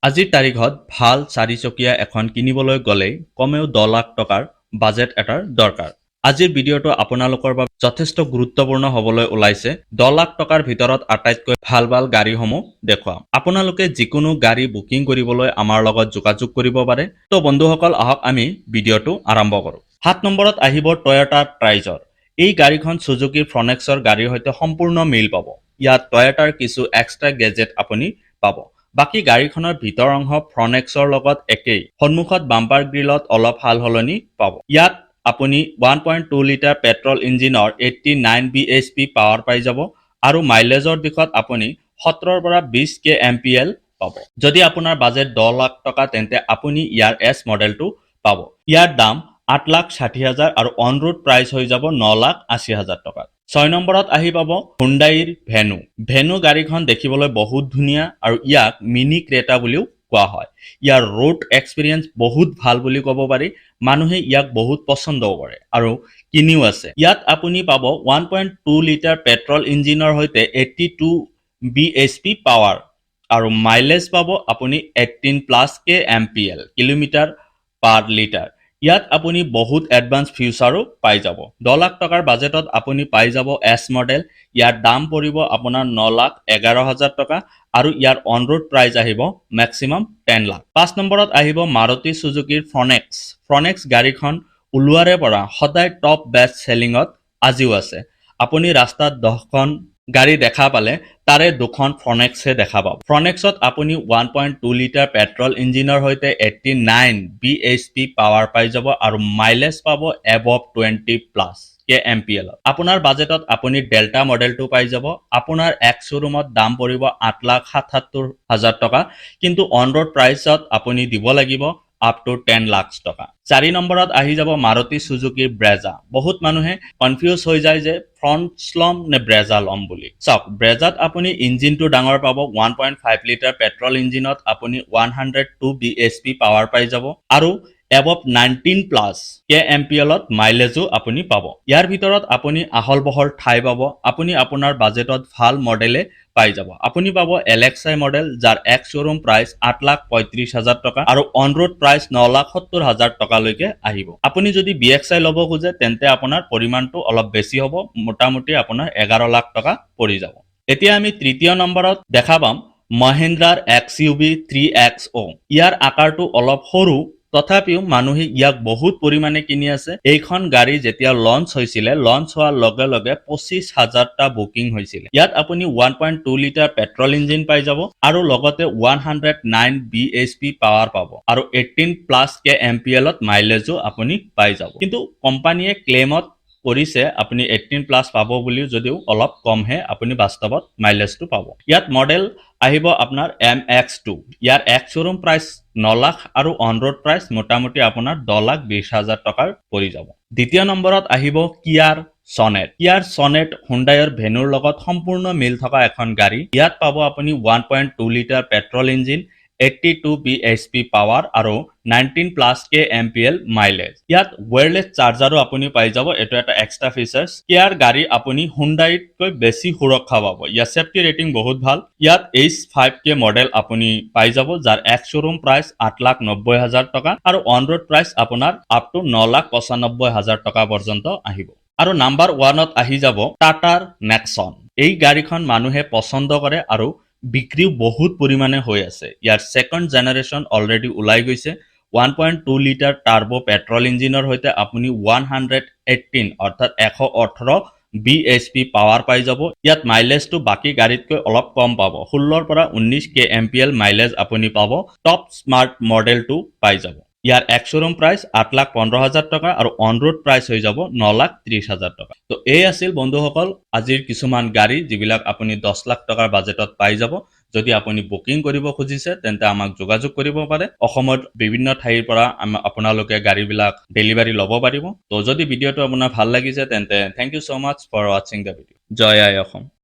আজিৰ তাৰিখত ভাল চাৰিচকীয়া এখন কিনিবলৈ গ'লেই কমেও 10 লাখ টকাৰ বাজেট এটাৰ দৰকাৰ। আজিৰ ভিডিঅ'টো আপোনালোকৰ বাবে যথেষ্ট গুৰুত্বপূৰ্ণ হ'বলৈ ওলাইছে। 10 লাখ টকাৰ ভিতৰত আটাইতকৈ ভাল গাড়ীসমূহ দেখুৱাম। আপোনালোকে যিকোনো গাড়ী বুকিং কৰিবলৈ আমাৰ লগত যোগাযোগ কৰিব পাৰে। তো বন্ধুসকল, আহক আমি ভিডিঅ'টো আৰম্ভ কৰোঁ। 7 নম্বৰত আহিব টয়োটা ট্ৰাইজৰ। এই গাড়ীখন সুজুকি ফ্ৰনেক্সৰ গাড়ীৰ সৈতে সম্পূৰ্ণ মিল পাব। ইয়াত টয়োটাৰ কিছু এক্সট্ৰা গেজেট আপুনি পাব। বাকী গাড়ীখনৰ ভিতৰ অংশ ফ্ৰনেক্সৰ লগত একেই। সন্মুখত বাম্পাৰ গ্ৰিলত অলপ সালসলনি পাব। ইয়াত আপুনি 1.2 লিটাৰ পেট্ৰল ইঞ্জিনৰ 89 bhp পাৱাৰ পাই যাব আৰু মাইলেজৰ দিশত আপুনি 17 পৰা 20 kmpl পাব। যদি আপোনাৰ বাজেট 10 লাখ টকা তেন্তে আপুনি ইয়াৰ এছ মডেলটো পাব। ইয়াৰ দাম 8,60,000 আৰু অন ৰোড প্ৰাইচ হৈ যাব 9,80,000 টকা। 6 নম্বৰত আহি পাব হুণ্ডাইৰ ভেনু। ভেনু গাড়ীখন দেখিবলৈ বহুত ধুনীয়া আৰু ইয়াক মিনি ক্ৰেটা বুলিও কোৱা হয়। ইয়াৰ ৰোড এক্সপিৰিয়েঞ্চ বহুত ভাল বুলি ক'ব পাৰি। মানুহে ইয়াক বহুত পছন্দও কৰে আৰু কিনিও আছে। ইয়াত আপুনি পাব 1.2 লিটাৰ পেট্ৰল ইঞ্জিনৰ সৈতে 82 bhp পাৱাৰ আৰু মাইলেজ পাব আপুনি 18+ kmpl কিলোমিটাৰ পাৰ লিটাৰ। ইয়াত আপুনি বহুত এডভান্স ফিউচাৰো পাই যাব। 10 লাখ টকাৰ বাজেটত আপুনি পাই যাব এছ মডেল। ইয়াৰ দাম পৰিব আপোনাৰ 9,11,000 টকা আৰু ইয়াৰ অন ৰোড প্ৰাইচ আহিব মেক্সিমাম 10 লাখ। 5 নম্বৰত আহিব মাৰুতি সুজুকিৰ ফ্ৰনেক্স। ফ্ৰনেক্স গাড়ীখন ওলোৱাৰে পৰা সদায় টপ বেষ্ট চেলিঙত আজিও আছে। আপুনি ৰাস্তাত 10খন গাড়ী দেখা পালে তাৰে 2খন ফ্ৰনেক্সে দেখা পাব। ফ্ৰনেক্সত আপুনি 1.2 লিটাৰ পেট্ৰল ইঞ্জিনৰ সৈতে 89 bhp পাৱাৰ পাই যাব আৰু মাইলেজ পাব এবভ 20+ kmpl। আপোনাৰ বাজেটত আপুনি ডেল্টা মডেলটো পাই যাব। আপোনাৰ এক্স শ্বৰুমত দাম পৰিব 8,77,000 টকা, কিন্তু অন ৰোড প্ৰাইচত আপুনি দিব লাগিব আপ টু 10 লাখ টকা। 4 নম্বৰত আহি যাব মাৰুতি সুজুকিৰ ব্ৰেজা। বহুত মানুহে কনফিউজ হৈ যায় যে ফ্ৰণ্টছ ল'ম নে ব্ৰেজা ল'ম বুলি। চাওক, ব্ৰেজাত আপুনি ইঞ্জিনটো ডাঙৰ পাব। 1.5 লিটাৰ পেট্ৰল ইঞ্জিনত আপুনি 102 bhp পাৱাৰ পাই যাব আৰু এবভ 19+ kmpl মাইলেজো আপুনি পাব। ইয়াৰ ভিতৰত আপুনি আহল বহল ঠাই পাব। আপুনি আপোনাৰ বাজেটত ভাল মডেলে পাই যাব। আপুনি পাব LXi মডেল, যাৰ এক্স শ্বৰুম প্ৰাইচ 8,35,000 টকা আৰু অন ৰোড প্ৰাইচ 9,70,000 টকালৈকে আহিব। আপুনি যদি BXi ল'ব খোজে তেন্তে আপোনাৰ পৰিমাণটো অলপ বেছি হ'ব, মোটামুটি আপোনাৰ 11 লাখ টকা পৰি যাব। এতিয়া আমি তৃতীয় নম্বৰত দেখা পাম মহিন্দ্ৰাৰ XUV 3XO। ইয়াৰ আকাৰটো অলপ সৰু, তথাপিও মানুহে ইয়াক বহুত পৰিমাণে কিনি আছে। এইখন গাড়ী যেতিয়া লঞ্চ হৈছিলে, লঞ্চ হোৱাৰ লগে লগে 25,000টা বুকিং হৈছিলে। ইয়াত আপুনি 1.2 লিটাৰ পেট্ৰল ইঞ্জিন পাই যাব আৰু লগতে 109 bhp পাৱাৰ পাব আৰু 18+ kmpl মাইলেজো আপুনি পাই যাব। কিন্তু কোম্পানীয়ে ক্লেইমত কৰিছে আপুনি 18+ পাব বুলিও, যদিও অলপ কমহে আপুনি বাস্তৱত মাইলেজটো পাব। ইয়াত মডেল আহিব আপোনাৰ MX2। ইয়াৰ এক্স শ্বৰুম প্ৰাইচ 9 লাখ আৰু অন ৰোড প্ৰাইচ মোটামুটি আপোনাৰ 10,20,000 টকাৰ পৰি যাব। দ্বিতীয় নম্বৰত আহিব কিয়াৰ সনেট। কিয়াৰ সনেট হুণ্ডাইৰ ভেনুৰ লগত সম্পূৰ্ণ মিল থকা এখন গাড়ী। ইয়াত পাব আপুনি 1.2 litre petrol engine, 82 bhp power আৰু 19+ kmpl মাইলেজ। ইয়াত ওয়্যাৰলেছ চাৰ্জাৰো আপুনি পাই যাব। এইটো এটা এক্সট্ৰা ফিচাৰ্ছ। কিয়াৰ গাড়ী আপুনি হুণ্ডাইতকৈ বেছি সুৰক্ষা পাব। ইয়াৰ সেফটি ৰেটিং বহুত ভাল। ইয়াত H5K মডেল আপুনি পাই যাব, যাৰ এক্স শ্বৰুম প্ৰাইচ 8,90,000 টকা আৰু অন ৰোড প্ৰাইচ আপোনাৰ আপ টু 9,95,000 টকা পৰ্যন্ত আহিব। আৰু নাম্বাৰ 1ত আহি যাব টাটাৰ নেক্সন। এই গাড়ীখন মানুহে পছন্দ কৰে আৰু বিক্ৰীও বহুত পৰিমাণে হৈ আছে। ইয়াৰ ছেকেণ্ড জেনেৰেশ্যন অলৰেডি ওলাই গৈছে। 1.2 লিটাৰ টাৰ্বো পেট্ৰল ইঞ্জিনৰ সৈতে আপুনি 118 অৰ্থাৎ 118 bhp পাৱাৰ পাই যাব। ইয়াত মাইলেজটো বাকী গাড়ীতকৈ অলপ কম পাব। 16 পৰা 19 kmpl মাইলেজ আপুনি পাব। টপ স্মাৰ্ট মডেলটো পাই যাব। ইয়াৰ এক্স শ্বৰুম প্ৰাইচ 8,15,000 টকা আৰু অন ৰোড প্ৰাইচ হৈ যাব 9,30,000 টকা। তো এই আছিল বন্ধুসকল আজিৰ কিছুমান গাড়ী যিবিলাক আপুনি 10 লাখ টকাৰ বাজেটত পাই যাব। যদি আপুনি বুকিং কৰিব খুজিছে তেন্তে আমাক যোগাযোগ কৰিব পাৰে। অসমৰ বিভিন্ন ঠাইৰ পৰা আপোনালোকে গাড়ীবিলাক ডেলিভাৰী ল'ব পাৰিব। তো যদি ভিডিঅ'টো আপোনাৰ ভাল লাগিছে তেন্তে thank you so much for ৱাচিং দ্য ভিডিঅ'। জয় আই অসম।